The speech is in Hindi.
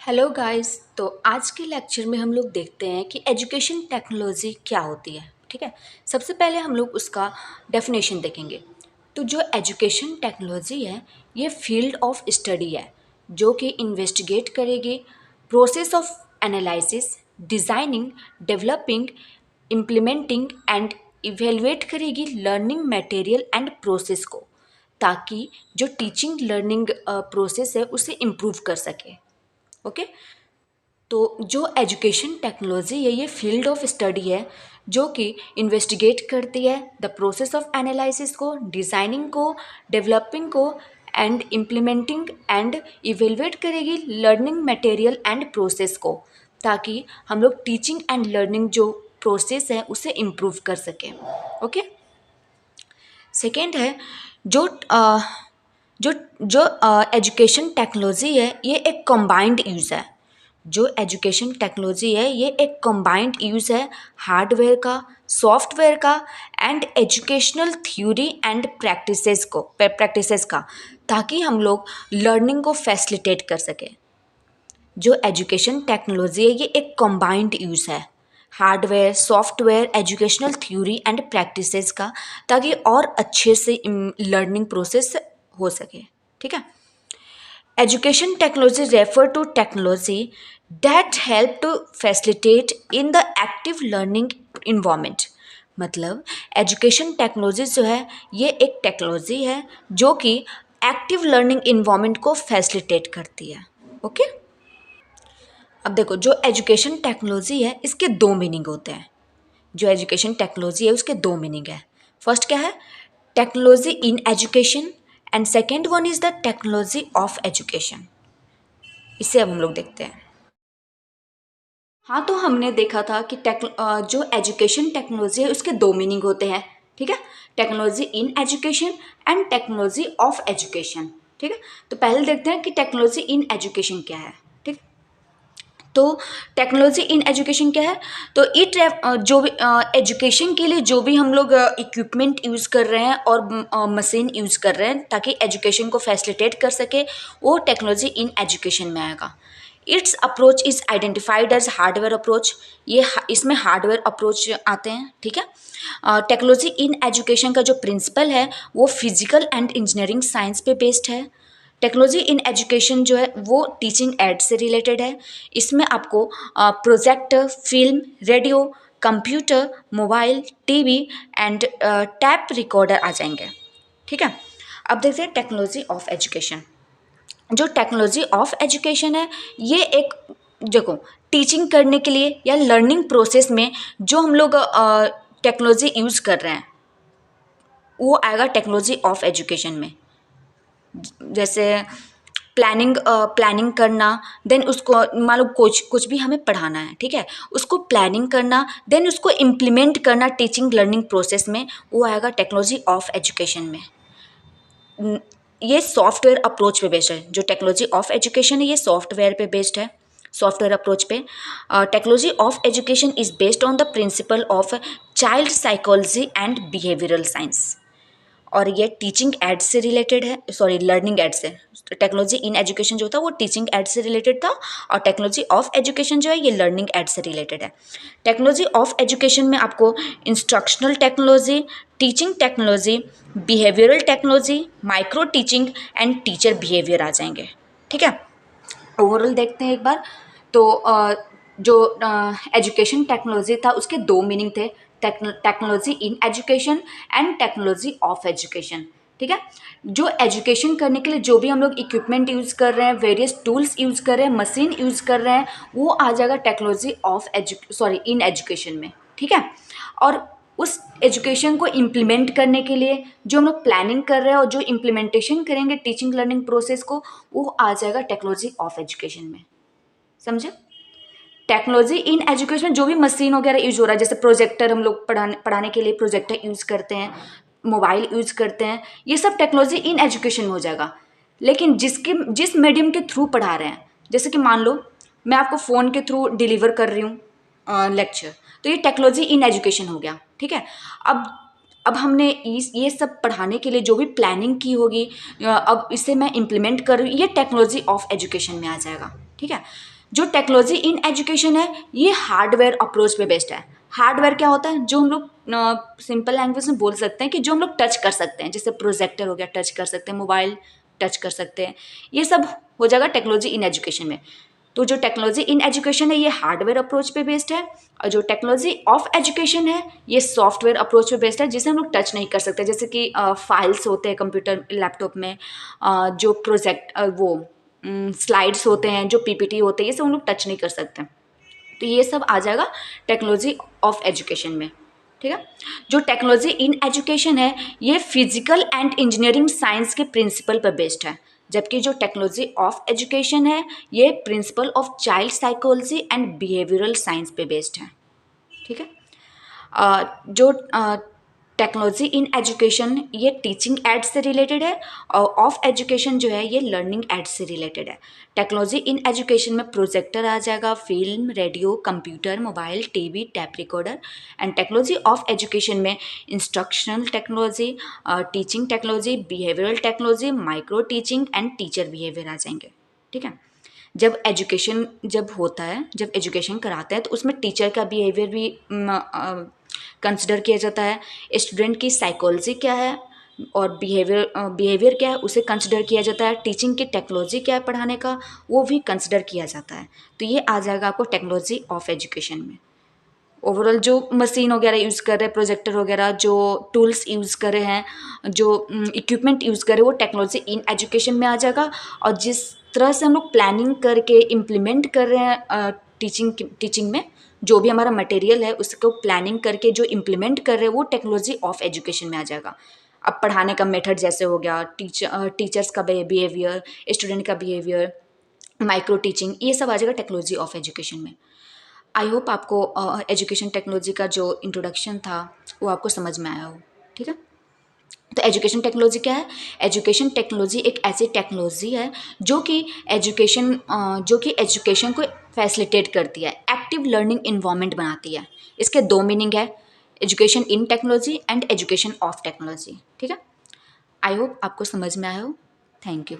Hello guys. तो आज के लेक्चर में हम लोग देखते हैं कि एजुकेशन टेक्नोलॉजी क्या होती है। ठीक है, सबसे पहले हम लोग उसका डेफिनेशन देखेंगे। तो जो एजुकेशन टेक्नोलॉजी है ये फील्ड ऑफ स्टडी है जो कि इन्वेस्टिगेट करेगी process of analysis, designing, developing, implementing and evaluate करेगी लर्निंग मटेरियल एंड प्रोसेस को, ताकि जो टीचिंग लर्निंग प्रोसेस है उसे इम्प्रूव कर सके। ओके। तो जो एजुकेशन टेक्नोलॉजी है ये फील्ड ऑफ स्टडी है जो कि इन्वेस्टिगेट करती है द प्रोसेस ऑफ एनालिसिस को, डिज़ाइनिंग को, डेवलपिंग को एंड इम्प्लीमेंटिंग एंड इवेलुएट करेगी लर्निंग मटेरियल एंड प्रोसेस को, ताकि हम लोग टीचिंग एंड लर्निंग जो प्रोसेस है उसे इम्प्रूव कर सकें। ओके। सेकेंड है जो जो जो एजुकेशन टेक्नोलॉजी है ये एक कंबाइंड यूज़ है। जो एजुकेशन टेक्नोलॉजी है ये एक कंबाइंड यूज़ है हार्डवेयर का, सॉफ्टवेयर का and educational theory and practices का, ताकि हम लोग लर्निंग को फैसिलिटेट कर सकें। जो एजुकेशन टेक्नोलॉजी है ये एक कंबाइंड यूज़ है hardware, software, educational theory and practices का, ताकि और अच्छे से लर्निंग प्रोसेस हो सके। ठीक है। Education technology refer to technology that help to facilitate in the active learning environment. मतलब एजुकेशन टेक्नोलॉजी जो है ये एक टेक्नोलॉजी है जो कि एक्टिव लर्निंग इन्वायरमेंट को फैसिलिटेट करती है। ओके। अब देखो, जो एजुकेशन टेक्नोलॉजी है इसके दो मीनिंग होते हैं। जो एजुकेशन टेक्नोलॉजी है उसके दो मीनिंग है। फर्स्ट क्या है? Technology in education and second one is the technology of education. इसे अब हम लोग देखते हैं। हाँ, तो हमने देखा था कि जो एजुकेशन टेक्नोलॉजी है उसके दो मीनिंग होते हैं। ठीक है, technology in education and technology of education. ठीक है, तो पहले देखते हैं कि टेक्नोलॉजी इन एजुकेशन क्या है। ठीक, तो टेक्नोलॉजी इन एजुकेशन क्या है? तो जो भी एजुकेशन के लिए जो भी हम लोग इक्विपमेंट यूज़ कर रहे हैं और मशीन यूज़ कर रहे हैं ताकि एजुकेशन को फैसिलिटेट कर सके, वो टेक्नोलॉजी इन एजुकेशन में आएगा। Its approach is identified as hardware approach. इसमें हार्डवेयर अप्रोच आते हैं। ठीक है। टेक्नोलॉजी इन एजुकेशन का जो प्रिंसिपल है वो फिजिकल एंड इंजीनियरिंग साइंस पे बेस्ड है। टेक्नोलॉजी इन एजुकेशन जो है वो टीचिंग एड से रिलेटेड है। इसमें आपको projector, film, radio, computer, mobile, TV and tape recorder आ जाएंगे। ठीक है। अब देखते हैं टेक्नोलॉजी ऑफ एजुकेशन। जो टेक्नोलॉजी ऑफ एजुकेशन है ये एक, देखो, टीचिंग करने के लिए या लर्निंग प्रोसेस में जो हम लोग टेक्नोलॉजी यूज़ कर रहे हैं वो आएगा टेक्नोलॉजी ऑफ एजुकेशन में। जैसे प्लानिंग करना, देन उसको मान लो कुछ भी हमें पढ़ाना है। ठीक है, उसको प्लानिंग करना, देन उसको इम्प्लीमेंट करना टीचिंग लर्निंग प्रोसेस में, वो आएगा टेक्नोलॉजी ऑफ एजुकेशन में। ये सॉफ्टवेयर अप्रोच पे बेस्ड है। जो टेक्नोलॉजी ऑफ एजुकेशन है ये सॉफ्टवेयर पे बेस्ड है, सॉफ्टवेयर अप्रोच पे। Technology of education is based on the principle of child psychology and behavioural science, और ये टीचिंग एड से रिलेटेड है, सॉरी लर्निंग एड से। टेक्नोलॉजी इन एजुकेशन जो था वो टीचिंग एड से रिलेटेड था और टेक्नोलॉजी ऑफ एजुकेशन जो है ये लर्निंग एड से रिलेटेड है। टेक्नोलॉजी ऑफ एजुकेशन में आपको instructional technology, teaching technology, behavioural technology, micro teaching and teacher behaviour आ जाएंगे। ठीक है, ओवरऑल देखते हैं एक बार। तो जो एजुकेशन टेक्नोलॉजी था उसके दो मीनिंग थे, technology in education and technology of education. ठीक है, जो एजुकेशन करने के लिए जो भी हम लोग इक्विपमेंट यूज़ कर रहे हैं, वेरियस टूल्स यूज़ कर रहे हैं, मशीन यूज़ कर रहे हैं, वो आ जाएगा टेक्नोलॉजी ऑफ इन एजुकेशन में। ठीक है, और उस एजुकेशन को इम्प्लीमेंट करने के लिए जो हम लोग प्लानिंग कर रहे हैं और जो इम्प्लीमेंटेशन करेंगे टीचिंग लर्निंग प्रोसेस को, वो आ जाएगा टेक्नोलॉजी ऑफ एजुकेशन में। समझे? टेक्नोलॉजी इन एजुकेशन जो भी मशीन वगैरह यूज हो रहा है, जैसे प्रोजेक्टर, हम लोग पढ़ाने के लिए प्रोजेक्टर यूज़ करते हैं, मोबाइल यूज़ करते हैं, ये सब टेक्नोलॉजी इन एजुकेशन में हो जाएगा। लेकिन जिस मीडियम के थ्रू पढ़ा रहे हैं, जैसे कि मान लो मैं आपको फ़ोन के थ्रू डिलीवर कर रही हूँ लेक्चर, तो ये टेक्नोलॉजी इन एजुकेशन हो गया। ठीक है, अब हमने ये सब पढ़ाने के लिए जो भी प्लानिंग की होगी, अब इसे मैं इम्प्लीमेंट कर रही हूँ, ये टेक्नोलॉजी ऑफ एजुकेशन में आ जाएगा। ठीक है, जो टेक्नोलॉजी इन एजुकेशन है ये हार्डवेयर अप्रोच पे बेस्ड है। हार्डवेयर क्या होता है, जो हम लोग सिंपल लैंग्वेज में बोल सकते हैं कि जो हम लोग टच कर सकते हैं, जैसे प्रोजेक्टर हो गया, टच कर सकते हैं, मोबाइल टच कर सकते हैं, ये सब हो जाएगा टेक्नोलॉजी इन एजुकेशन में। तो जो टेक्नोलॉजी इन एजुकेशन है ये हार्डवेयर अप्रोच पे बेस्ड है, और जो टेक्नोलॉजी ऑफ एजुकेशन है ये सॉफ्टवेयर अप्रोच पे बेस्ड है, जिसे हम लोग टच नहीं कर सकते, जैसे कि फाइल्स होते हैं कंप्यूटर लैपटॉप में, जो प्रोजेक्ट वो स्लाइड्स होते हैं, जो पीपीटी होते हैं, ये सब हम लोग टच नहीं कर सकते। तो ये सब आ जाएगा टेक्नोलॉजी ऑफ एजुकेशन में, ठीक है। जो टेक्नोलॉजी इन एजुकेशन है ये फिजिकल एंड इंजीनियरिंग साइंस के प्रिंसिपल पर बेस्ड है, जबकि जो टेक्नोलॉजी ऑफ एजुकेशन है ये principle of child psychology and behavioural science पे बेस्ड है, ठीक है। जो टेक्नोलॉजी इन एजुकेशन ये टीचिंग एड्स से रिलेटेड है, और ऑफ एजुकेशन जो है ये लर्निंग एड्स से रिलेटेड है। टेक्नोलॉजी इन एजुकेशन में प्रोजेक्टर आ जाएगा, film, radio, computer, mobile, TV, tap recorder. And technology of education में instructional technology, teaching technology, behavioural technology, micro teaching and teacher behaviour आ जाएंगे, ठीक है। जब एजुकेशन जब होता है, जब एजुकेशन कराते हैं तो उसमें टीचर का बिहेवियर भी कंसिडर किया जाता है, स्टूडेंट की साइकोलॉजी क्या है और बिहेवियर क्या है उसे कंसिडर किया जाता है, टीचिंग की टेक्नोलॉजी क्या है पढ़ाने का वो भी कंसिडर किया जाता है। तो ये आ जाएगा आपको टेक्नोलॉजी ऑफ एजुकेशन में। ओवरऑल जो मशीन वगैरह यूज़ कर रहे हैं, प्रोजेक्टर वगैरह जो टूल्स यूज़ कर रहे हैं, जो इक्विपमेंट यूज़ कर रहे हैं, वो टेक्नोलॉजी इन एजुकेशन में आ जाएगा। और जिस तरह से हम लोग प्लानिंग करके इम्प्लीमेंट कर रहे हैं टीचिंग में, जो भी हमारा मटेरियल है उसको प्लानिंग करके जो इम्प्लीमेंट कर रहे हैं वो टेक्नोलॉजी ऑफ एजुकेशन में आ जाएगा। अब पढ़ाने का मेथड जैसे हो गया, टीचर्स का बिहेवियर, स्टूडेंट का बिहेवियर, माइक्रो टीचिंग, ये सब आ जाएगा टेक्नोलॉजी ऑफ एजुकेशन में। आई होप आपको एजुकेशन टेक्नोलॉजी का जो इंट्रोडक्शन था वो आपको समझ में आया हो, ठीक है। तो एजुकेशन टेक्नोलॉजी क्या है? एजुकेशन टेक्नोलॉजी एक ऐसी टेक्नोलॉजी है जो कि एजुकेशन को फैसिलिटेट करती है, एक्टिव लर्निंग इन्वायरमेंट बनाती है। इसके दो मीनिंग है, education in technology and education of technology, ठीक है। आई होप आपको समझ में आया हो। Thank you.